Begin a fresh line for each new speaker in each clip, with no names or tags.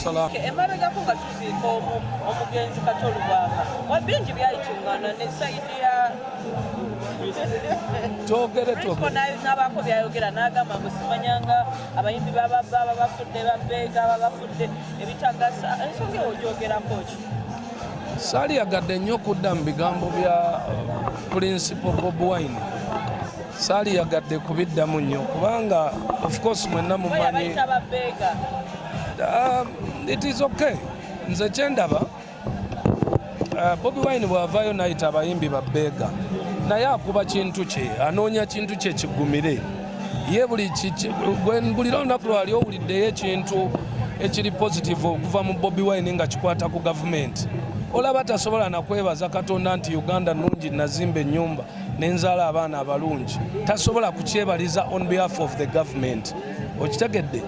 salam.
Emabega ko gatuziika omugenzi Katolu Bwanga. Wabingi byayitungana ne saidi ya
Togere
n'abaako byayogera n'agamba musimanyanga abayimbi baba bafudde babbeega bafudde ebitagasa ensonga eyo ogyogerako ki?
Saali yagadde nnyo okudda mu bigambo bya Principal Bobi Wine. Saali yagadde kubiddamu nnyo kubanga of course mwenna mumanyi it is okay. Nze kyendaba Bobi Wine bw'avaayo n'ayita abayimbi babbeega naye akuba kintu kye anoonya kintu kye kiggumire ye buli lunaku lwali owuliddeyo ekintu ekiri positive okuva mu Bobi Wine nga kikwata ku gavumenti olaba tasobola nakwebaza Katonda nti Uganda nnungi nazimba ennyumba n'enzaala abaana abalungi tasobola kukyebaliza on behalf of the government. Okitegedde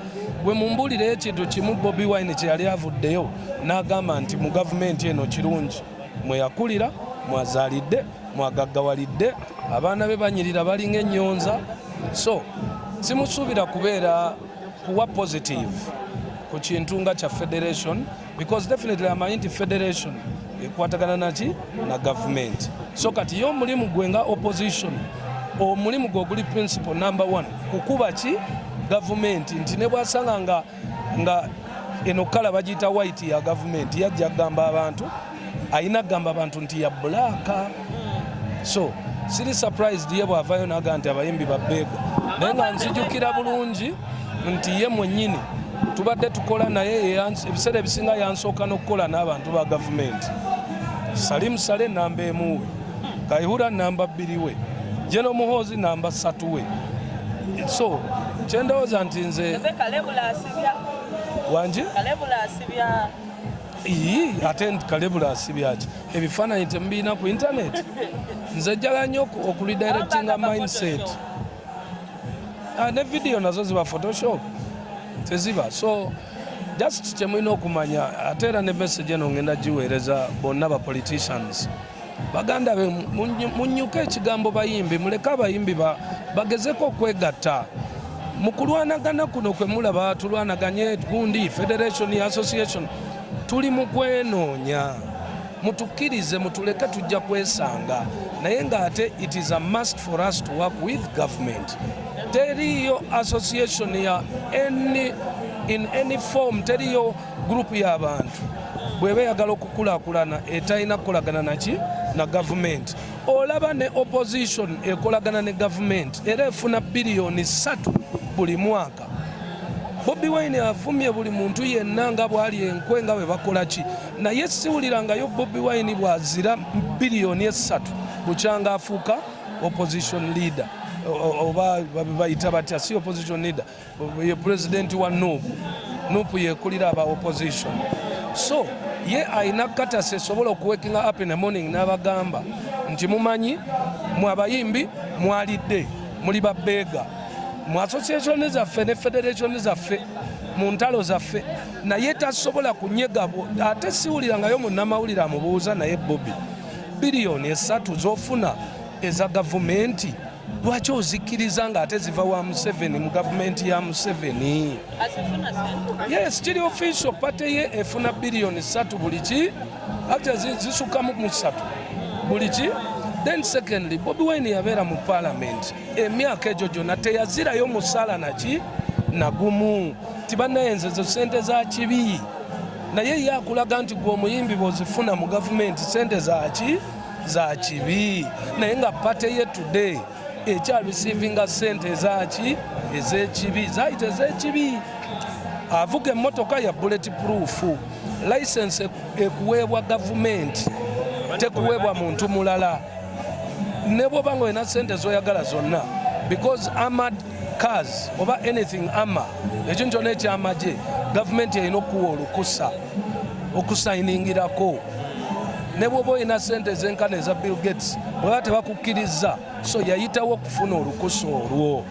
bwe mumbulireyo ekintu kimu Bobi Wine kye yali avuddeyo n'agamba nti mu gavumenti eno kirungi mweyakulira mwazaalidde mwagaggawalidde abaana be banyirira balinga ennyonza so simusuubira kubeera kuwa positive ku kintu nga kya federation because definitely amanyi nti federation ekwatagana naki na government so kati yo omulimu gwe nga opposition omulimu gwe oguli principle number 1 kukuba ki government nti ne bwasanga nga eno kala bagiyita white ya government yajja gamba abantu ayina gamba abantu nti ya black so siri surprised ye bwavayo naga nti abayimbi babbeega naye nga nzijukira bulungi nti ye mwennyini tubadde tukola naye ebiseera ebisinga yansooka n'okukola n'abantu ba gavumenti. Salim Sale namba 1 we Kaihura namba 2 we Jeno Muhozi namba 3 we so kyendowooza nti nze wangi ate Kalebula asibyaki ebifaananyi temubiina ku internet nze njala nnyo okulidirectinga mindset ne video nazo ziba photoshop teziba so just kyemulina okumanya ate era ne message eno ngenda giweereza bonna ba politicians baganda be munyuka ekigambo bayimbi muleke abayimbi bagezeko okwegatta mu kulwanagana kuno kwe mulaba tulwanaganye gundi federation association tuli mu kwenoonya mutukkirize mutuleke tujja kwesanga naye nga ate it is a must for us to work with government. Teriyo association ya in any form teriyo group y'abantu bwebe yagala okukulaakulana etalina kukolagana naki na government olaba ne opposition ekolagana ne government era efuna biliyoni 3 buli mwaka. Bobi Wine afumye buli muntu yenna nga bwali enkwe nga bwe bakola ki naye siwulirangayo Bobi Wine bwazira biliyoni 3 bukyanga afuuka opposition leader oba bayita batya si opposition leader ye president wa NUP yekulira aba opposition so ye ayina katase sobola okuwakinga up in the morning n'abagamba nti mumanyi mu abayimbi mwalidde muli babbeega mu association zaffe ne federation zaffe mu ntalo zaffe naye tasobola kunyegabo ate siwulirangayo munnamawulire amubuuza naye Bobi biliyoni 3 zofuna eza gavumenti lwaki ozikiriza nga ate ziva wa Museveni mu gavumenti ya Museveni yes kiri official pate ye efuna biliyoni 3 buli ki ate zisukamu mu 3 buli ki. Then secondly Bobi Wine yabeera mu parliament emyaka egyo gyonna teyazirayo musaala naki nagumu tibannayenze zo sente za kibi naye yakulaga nti gwe omuyimbi bw'ozifuna mu gavumenti sente za kibi naye nga pate ye today ekyareceiving sente ezaki ez'ekibi zayita ez'ekibi avuga emmotoka ya bullet proof license ekuweebwa gavumenti tekuweebwa muntu mulala ne bw'oba nga olina sente zoyagala zonna because armored cars oba anything armor ekintu kyonna ekyamagye gavumenti erina okuwa olukusa okusayiningirako ne bw'oba olina sente ezenkana eza Bill Gates bweba tebakukkiriza so yayitawo okufuna olukusa olwo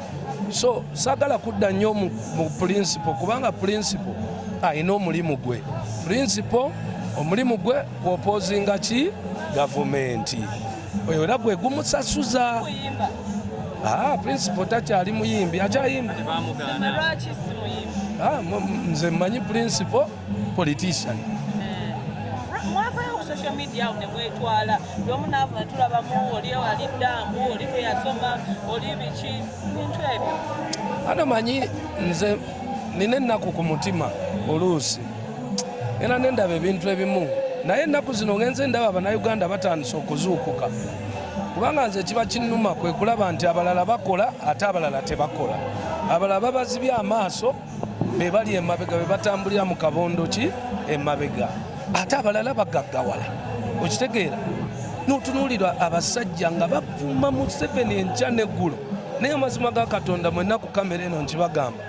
so saagala kudda nnyo mu principle kubanga principle ayina omulimu gwe principle omulimu gwe kwopozinga ki gavumenti oyo era gwe gumusasuza principle takyali muyimbi akyayimba nze mmanyi principal politician.
Mwavayo ku social media ne mwetwala lwomu naava tulabamu oli ali ddambu oli teyasoma oli biki bintu ebyo.
Ano manyi nze nina ennaku ku mutima oluusi era nendaba ebintu ebimu naye ennaku zino ngenze ndaba Abannayuganda batandise okuzuukuka kubanga nze kiba kinnuma kwe kulaba nti abalala bakola ate abalala tebakola. Abalala babazibye amaaso be bali emabega be batambulira mu kabondo ki emabega ate abalala bagaggawala. Okitegeera n'otunuulira abasajja nga bavuma mu 7 enkya n'eggulo naye amazima ga Katonda mwenna ku kamera eno nkibagamba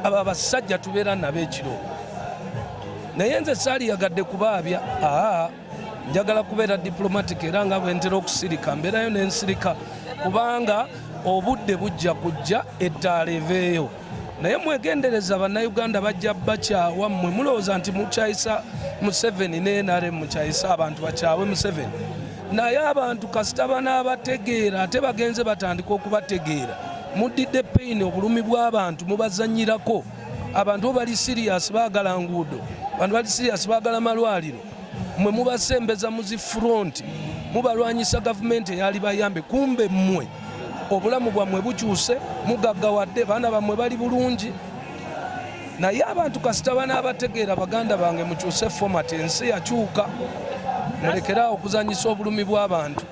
abo abasajja tubeera nabo ekiro naye nze saaliyagadde kubaabya. Njagala kubeera diplomatic era nga bwentera okusirika mbeerayo n'ensirika kubanga obudde bujja kujja ettaala eveeyo. Naye mwegendereza Bannayuganda bajja bakyawa mmwe mulowooza nti mukyayisa Museveni ne NRM mukyayisa abantu bakyawe Museveni. Naye abantu kasita banaabategeera ate bagenze batandika okubategeera muddidde pain obulumi bw'abantu mubazanyirako. Abantu bali serious baagala nguudo, abantu bali serious baagala malwaliro, mmwe mubasembeza mu zi front mubalwanyisa gavumenti eyali bayambe kumbe mmwe obulamu bwammwe bukyuse mugaggawadde baana bammwe bali bulungi. Naye abantu kasita banaabategeera baganda bange mukyuse format ensi yakyuka mulekerawo okuzanyisa obulumi bw'abantu.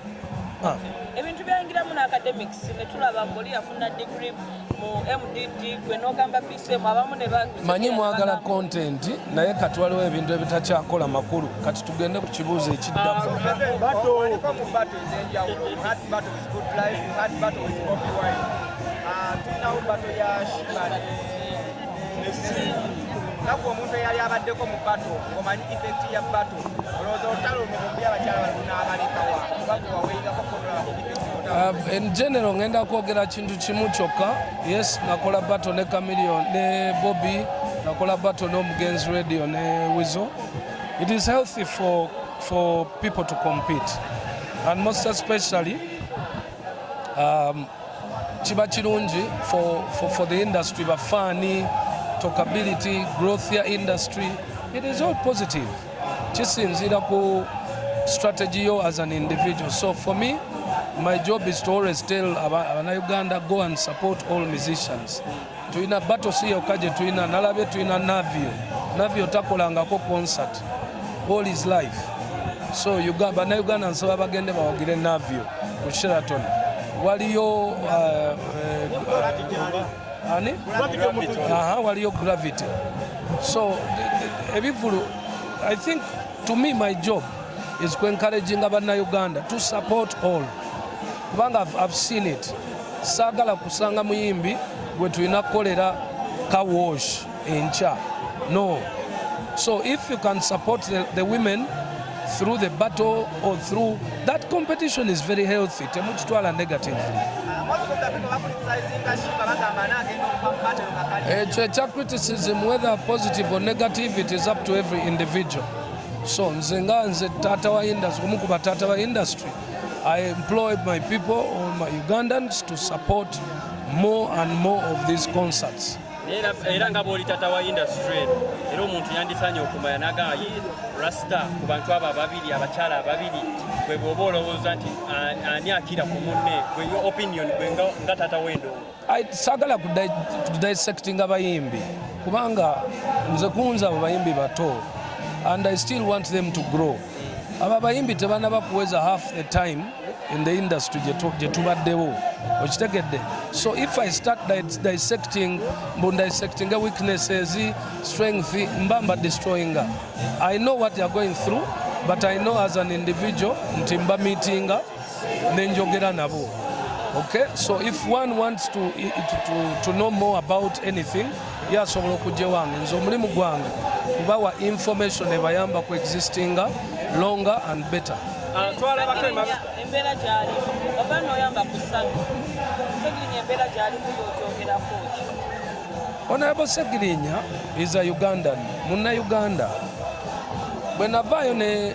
Ebintu byayingiramu n'academics ne tulaba ng'oli yafuna degree mu MDD gwe n'ogamba PCM abamu ne
manyi mwagala content naye kati waliwo ebintu ebitakyakola makulu kati tugende ku kibuuzo ekiddamu.
Naku omuntu eyali abaddeko mu bato ng'omanyi effect ya bato olowooza olutalo luno bombi abakyala bali n'abalekawa bakuwaweyingako kola
in general ngenda kwogera kintu kimu kyokka. Yes, nakola bato ne Chameleon ne Bobi, nakola bato n'omugenzi radio ne Wizo. It is healthy for people to compete and most especially kiba kirungi for the industry bafaani talkability, growth ya industry, it is all positive. Kisinzira ku strategy yo as an individual. So for me, my job is to always tell Uganda go and support all musicians. Tuina bato siyo kaje tuina nalabe tuina Navio takolangako concert all his life. So Uganda nsaba bagende bawagire Navio ku Sheraton. Waliyo waliyo Gravity. So I think to me my job is to encouraging Uganda to support all. I've seen it. Sagala kusanga muyimbi gwe tulina kolera car wash encha. No. So if you can support the women through the battle or through that, competition is very healthy. Temukitwala negatively. Criticism, whether positive or negative, it is up to every individual. So nze tata wa industry, I employ my people or my Ugandans to support more and more of these concerts.
Era nga bw'oli tata wa industry era omuntu yandisanye okumanya naga rasta ku bantu abo ababiri abakyala ababiri bwe bw'oba olowooza nti ani akira ku munne gwe your opinion gwe nga tata wendo.
Sagala kudissecting abayimbi kubanga nze kunza abo bayimbi bato and I still want them to grow. Aba bayimbi tebana bakuweza half the time in the industry gye tubaddewo okitegedde. So if I start dissecting weaknesses, strength, mbamba destroying her. I know what they are going through, but I know as an individual nti mba meetinga nenjogera nabo. Okay, so if one wants to know more about anything, yasobola okujja wange. Nze omulimu gwange kubawa information ebayamba ku existinga longer and better.
Embeera gyali oba n'oyamba ku ssatu Segirinya embeera gyali kuyoogerako ki?
Honorable Segirinya is a Ugandan, Munna-Uganda. Bwe navaayo ne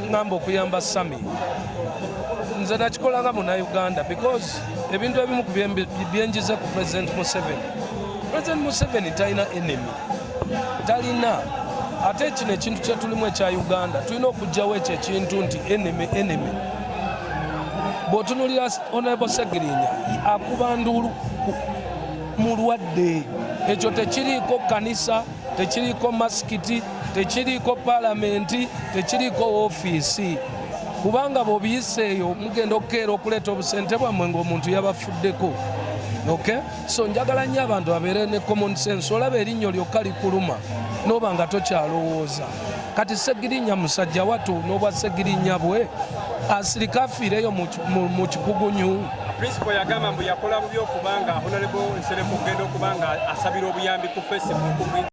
ngamba okuyamba Sami, nze nakikolanga Munna-Uganda because ebintu ebimu ku byenjize ku President Museveni. President Museveni talina enemy. talina ate kino ekintu kye tulimu ekya Uganda tulina okugyawo ekyo ekintu nti eneme bw'otunulira Honorable Segirinya akuba nduulu mulwadde ekyo tekiriiko kanisa tekiriiko masikiti tekiriiko palamenti tekiriiko ofiisi kubanga bw'obiyiseeyo mugenda okukeera okuleeta obusente bwammwe ng'omuntu yabafuddeko. Okay? So njagala nnyo abantu babeere ne common sense olaba erinnyo lyokka likuluma n'oba nga tokyalowooza kati Segirinya musajja wattu n'obwa Segirinya bwe asirika afiireyo mu kikugunyu.
Principal yagamba mbu yakola bubi okubanga Honorable Nsereko kugenda okubanga asabira obuyambi ku Facebook